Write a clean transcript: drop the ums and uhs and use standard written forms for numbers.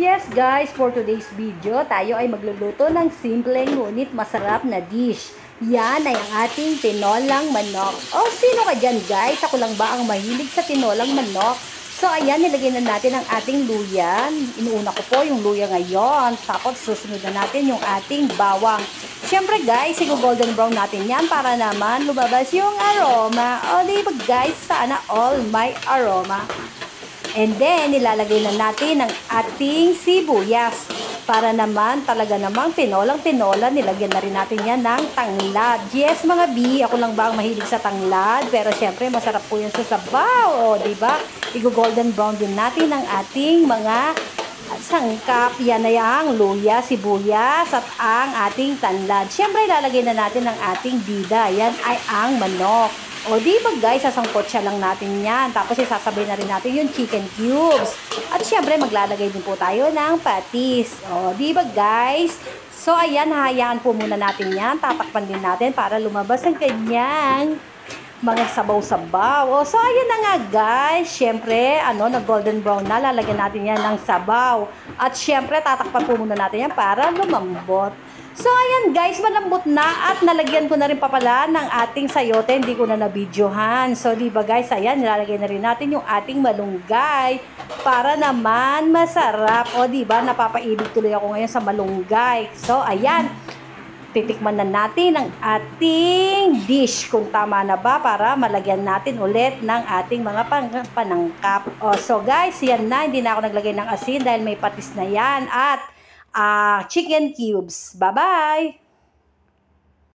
Yes guys, for today's video, tayo ay magluluto ng simpleng ngunit masarap na dish. Yan ay ang ating tinolang manok. O sino ka dyan guys? Ako lang ba ang mahilig sa tinolang manok? So ayan, nilagyan na natin ang ating luya. Inuuna ko po yung luya ngayon. Tapos susunod na natin yung ating bawang. Siyempre guys, golden brown natin yan para naman lumabas yung aroma. O diba guys, sana all my aroma. And then, nilalagay na natin ang ating sibuyas. Para naman, talaga namang tinolang-tinola, nilagyan na rin natin yan ng tanglad. Yes, mga B, ako lang ba ang mahilig sa tanglad? Pero syempre, masarap po yan sa sabaw. O, diba? Golden brown din natin ang ating mga sangkap. Yan na yung luya, sibuyas, at ang ating tanglad. Syempre, ilalagay na natin ang ating bida. Yan ay ang manok. O di ba guys, sasangkot siya lang natin yan. Tapos isasabay na rin natin yung chicken cubes. At syempre maglalagay din po tayo ng patis. O di ba guys? So ayan, hahayaan po muna natin yan. Tatakpan din natin para lumabas ang kanyang mga sabaw-sabaw. O so ayan na nga guys. Syempre, na golden brown na. Lalagyan natin yan ng sabaw. At syempre, tatakpan po muna natin yan para lumambot. So, ayan guys, malambot na at nalagyan ko na rin pa pala ng ating sayote. Hindi ko na nabidyohan. So, diba guys, ayan, nilalagay na rin natin yung ating malunggay para naman masarap. O, diba, napapaibig tuloy ako ngayon sa malunggay. So, ayan, titikman na natin ang ating dish kung tama na ba para malagyan natin ulit ng ating mga panangkap. O, so guys, yan na, hindi na ako naglagay ng asin dahil may patis na yan at chicken cubes. Bye-bye!